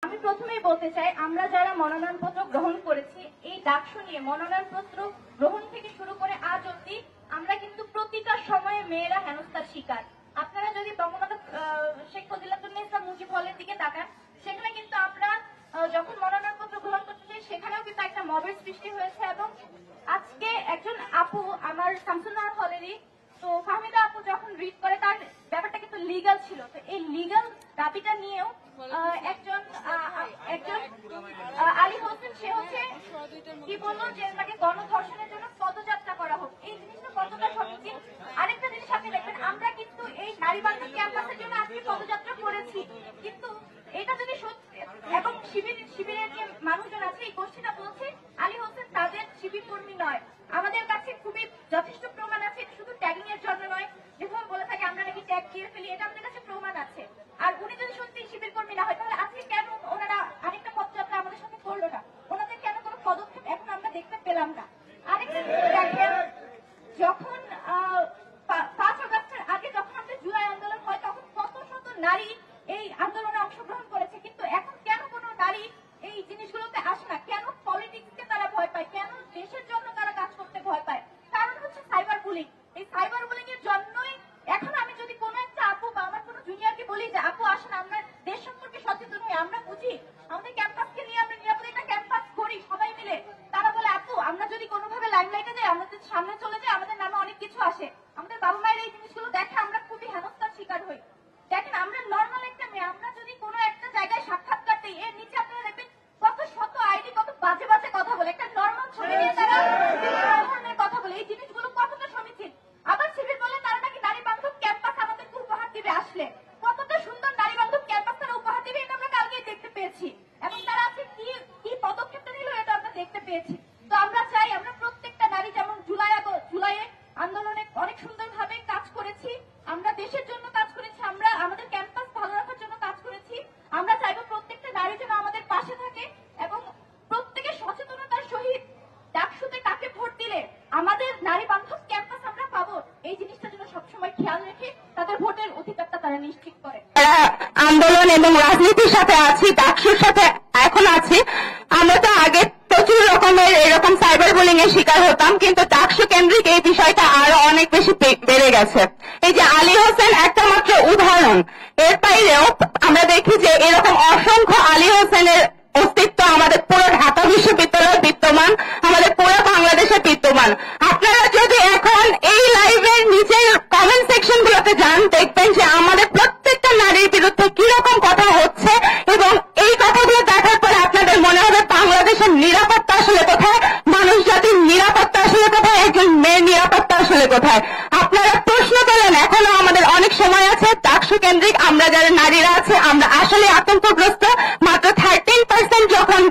আমি প্রথমেই বলতে চাই, আমরা যারা মনোনয়নপত্র গ্রহণ করেছি, এই ডাকসু নিয়ে মনোনয়নপত্র গ্রহণ থেকে শুরু করে আজ অব্দি আমরা কিন্তু প্রতিটা সময়ে মেয়েরা হেনস্থার শিকার। আপনারা যদি বঙ্গবন্ধু শেখ ফজিলাতুন্নেসা মুজিব হলের দিকে তাকান, সেখানে কিন্তু আমরা যখন মনোনয়নপত্র গ্রহণ করতে চাই সেখানেও কিন্তু একটা মবের সৃষ্টি হয়েছে। এবং আজকে একজন আপু, আমার শামসুন্নাহার হলেরই, তো ফাহমিদা আপু যখন রিড করে তার ব্যাপারটা কিন্তু লিগাল ছিল। তো এই লিগাল দাবিটা নিয়েও একজন আলী হোসেন, সে হচ্ছে কি বললো যে তাকে গণধর্ষণের জন্য পদযাত্রা করা হোক। এই জিনিসটা কতটা সমীচীন। আরেকটা জিনিস আপনি দেখবেন, আমরা কিন্তু এই নারী বান্ধব ক্যাম্পাসের জন্য আজকে পদযাত্রা করেছি, কিন্তু এটা যদি সত্যি এবং শিবিরের যে মানুষজন আছে এই গোষ্ঠীটা বলছে আলী হোসেন তাদের শিবির কর্মী নয়। আমাদের কাছে খুবই যথেষ্ট প্রমাণ আছে, শুধু ট্যাগিং এর জন্য নয়, যেভাবে বলে থাকে আমরা নাকি ট্যাগ দিয়ে ফেলি, এটা আমাদের কাছে প্রমাণ আছে। আর উনি যদি সত্যি শিবির কর্মী না হয়, তাহলে আজকে কেন ওনারা আরেকটা পদযাত্রা আমাদের সাথে করলো না? ওনাদের কেন কোনো পদক্ষেপ এখন আমরা দেখতে পেলাম না? আরেকটা দেখেন, যখন 5 আগস্টের আগে যখন আমাদের জুলাই আন্দোলন হয়, তখন কত শত নারী এই আন্দোলনে অংশগ্রহণ করেছে, কিন্তু এখন কেন কোনো নারী এই জিনিসগুলোতে আসে না? কেন পলিটিক্সকে তারা ভয় পায়? কেন দেশের জন্য তারা কাজ করতে ভয় পায়? কারণ হচ্ছে সাইবার বুলিং। এই সাইবার বুলিং এর জন্যই এখন আমি যদি কোনো একটা আপু বা আমার কোনো জুনিয়রকে বলি যে আপু আসেন আমরা দেশ সম্পর্কে সচেতন হই, আমরা বুঝি, আমাদের ক্যাম্পাসকে নিয়ে আমরা নিরাপদে একটা ক্যাম্পাস করি সবাই মিলে, তারা বলে আপু আমরা যদি কোনোভাবে লাইমলাইটে যাই, আমাদের সামনে চলে যাই, আমাদের নামে অনেক কিছু আসে, আমাদের বাবা মায়ের এই জিনিসগুলো দেখে আমরা খুবই হেনস্থার শিকার হই। দেখেন, আমরা নর্মাল একটা মেয়ে, আমরা যদি কোনো একটা জায়গায় সাক্ষাৎকার দিই, এর নিচে আপনারা দেখবেন কত শত আইডি কত বাজে বাজে কথা বলে, একটা নর্মাল ছবি নিয়ে তারা ধরনের কথা বলে। এই জিনিসগুলো কতটা সমীচীন। আবার শিবির বলে তারা নাকি নারী বান্ধব ক্যাম্পাস আমাদেরকে উপহার দিবে, আসলে কতটা সুন্দর নারী বান্ধব ক্যাম্পাস তারা উপহার দিবে, এটা আমরা কালকেই দেখতে পেয়েছি। এবং তারা আজকে কি পদক্ষেপটা নিল এটা আমরা দেখতে পেয়েছি। তো আমরা চাই, আমরা প্রত্যেকটা নারী যেমন জুলাইয়ে আন্দোলনে অনেক সুন্দরভাবে কাজ করেছি, আমরা দেশের জন্য কাজ করেছি, আমরা আমাদের ক্যাম্পাস ভালো রাখার জন্য কাজ করেছি, আমরা চাইবো প্রত্যেকটা নারী যেন আমাদের পাশে থাকে এবং প্রত্যেকের সচেতনতার সহিত ডাকসুতে কাকে ভোট দিলে আমাদের নারী বান্ধব ক্যাম্পাস আমরা পাবো, এই জিনিসটা যেন সবসময় খেয়াল রেখে তাদের ভোটের অধিকারটা তারা নিশ্চিত করে। আন্দোলন এবং রাজনীতির সাথে আছি, ডাকসুর সাথে এখন আছি। আমরা তো আগে প্রচুর রকমের এরকম সাইবার বুলিং এর শিকার হতাম, কিন্তু ডাকসু কেন্দ্রিক এই বিষয়টা আরো অনেক বেশি বেড়ে গেছে। এই যে আলী হোসেন একটা মাত্র উদাহরণ, এর বাইরেও আমরা দেখি যে এরকম অসংখ্য আলী হোসেনের অস্তিত্ব আমাদের পুরো ঢাকা বিশ্ববিদ্যালয়ে বিদ্যমান, আমাদের পুরো বাংলাদেশে বিদ্যমান। আপনারা যদি এখন এই লাইভের নিচের কমেন্ট সেকশন গুলোতে যান, দেখবেন যে আমাদের প্রত্যেকটা নারীর বিরুদ্ধে কিরকম কথা হচ্ছে, এবং এই কথাগুলো দেখার পরে আপনাদের মনে হবে বাংলাদেশের নিরাপত্তা আসলে কোথায়, মানুষ জাতির নিরাপত্তা আসলে কোথায়, একজন মেয়ের নিরাপত্তা আসলে কোথায়। আপনারা প্রশ্ন করেন, এখনো আমাদের অনেক সময় আছে। ডাকসু কেন্দ্রিক আমরা যারা নারীরা আছে আমরা আসলে আতঙ্কগ্রস্ত। মাত্র 13% যখন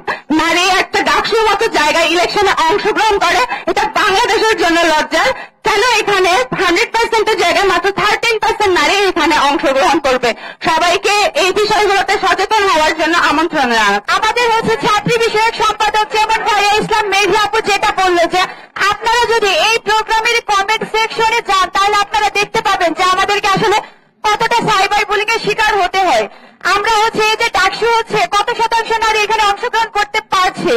নারী একটা ডাকসুর মতো জায়গায় ইলেকশনে অংশগ্রহণ করে, এটা বাংলাদেশের জন্য লজ্জার। কেন এখানে 100% জায়গায় মাত্র 13% নারী এখানে অংশগ্রহণ করবে? সবাইকে এই বিষয়গুলোতে সচেতন হওয়ার জন্য আমন্ত্রণ জানাই। আমাদের হচ্ছে ছাত্রী বিষয়ক সম্পাদক যেমন ভাইয়া ইসলাম মেঘলা আপু যেটা বললো, যে আপনারা যদি এই প্রোগ্রামের কমেন্ট সেকশনে যান, তাহলে আপনারা দেখতে পাবেন যে আমাদেরকে আসলে কতটা সাইবার বুলিং এর শিকার হতে হয়। আমরা হচ্ছে এই যে ডাকসু হচ্ছে কত শতাংশ নারী এখানে অংশগ্রহণ করতে পারছে,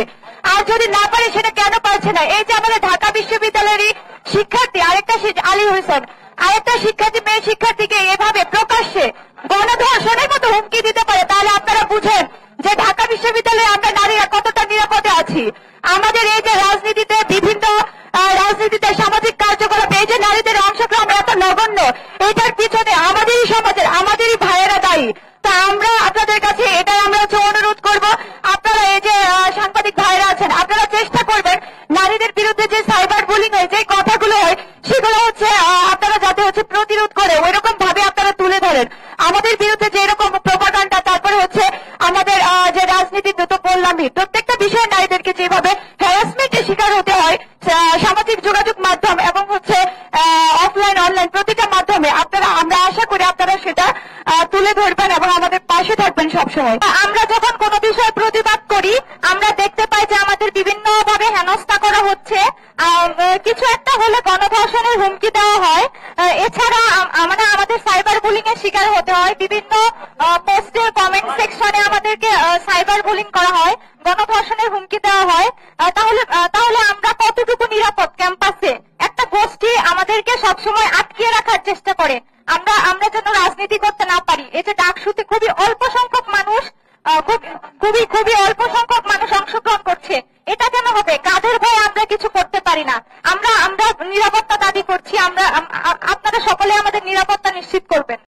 আর যদি না পারে সেটা কেন পারছে না? এই যে আমাদের ঢাকা বিশ্ববিদ্যালয়েরই শিক্ষার্থী আরেকটা আলী হোসেন, আরেকটা শিক্ষার্থী মেয়ে শিক্ষার্থীকে এভাবে প্রকাশ্যে গণধর্ষণের মতো হুমকি দিতে পারে, তাহলে আপনারা বুঝেন যে ঢাকা বিশ্ববিদ্যালয়ে আমরা নারীরা কতটা নিরাপদে আছি। আমাদের এই যে রাজনীতিতে বিভিন্ন রাজনীতিতে সামাজিক কার্যকলাপে এই যে নারীদের অংশগ্রহণ এত নগণ্য, এটার পিছনে আমাদেরই সমাজের আমাদেরই ভাইয়েরা দায়ী। তা আমরা আপনাদের কাছে এটাই আমরা হচ্ছে অনুরোধ করব, আপনারা এই যে সাংবাদিক ভাইয়েরা আছেন, আপনারা চেষ্টা করবেন নারীদের বিরুদ্ধে যে সাইবার বুলিং হয়, যে কথাগুলো হয়, সেগুলো হচ্ছে আপনারা যাতে হচ্ছে প্রতিরোধ করে ওইরকম ভাবে আপনারা তুলে ধরেন। আমাদের বিরুদ্ধে যে এরকম প্রোপাগান্ডা, তারপরে হচ্ছে আমাদের যে রাজনীতি, তো বললামই প্রত্যেকটা বিষয়ে নারীদেরকে যেভাবে হ্যারাসমেন্টের শিকার হতে হয় সামাজিক যোগাযোগ মাধ্যম এবং হচ্ছে অফলাইন অনলাইন প্রতিটা মাধ্যমে, আপনারা আমরা আশা করি আপনারা সেটা তুলে ধরবেন এবং আমাদের পাশে থাকবেন সবসময়। আমরা যখন কোনো বিষয়ে প্রতিবাদ করি, আমরা দেখতে পাই যে আমাদের বিভিন্ন ভাবে হেনস্থা করা হচ্ছে, কিছু একটা হলে গণধর্ষণের হুমকি দেওয়া হয়। এছাড়া আমরা আমাদের সাইবার বুলিং এর শিকার হতে হয়। বিভিন্ন পোস্টের কমেন্ট সেকশনে আমাদেরকে সাইবার বুলিং করা হয়, গণধর্ষণের হুমকি দেওয়া হয়। তাহলে আমরা কতটুকু নিরাপদ ক্যাম্পাসে? একটা গোষ্ঠী আমাদেরকে সবসময় আটকিয়ে রাখার চেষ্টা করে, আমরা যেন রাজনীতি করতে না পারি। এই যে ডাকসুতে খুবই অল্প সংখ্যক মানুষ খুবই অল্প সংখ্যক মানুষ অংশগ্রহণ করছে, এটা কেন হবে? কাদের ভয়ে আমরা কিছু করতে পারি না? আমরা নিরাপত্তা দাবি করছি। আপনারা সকলে আমাদের নিরাপত্তা নিশ্চিত করবেন।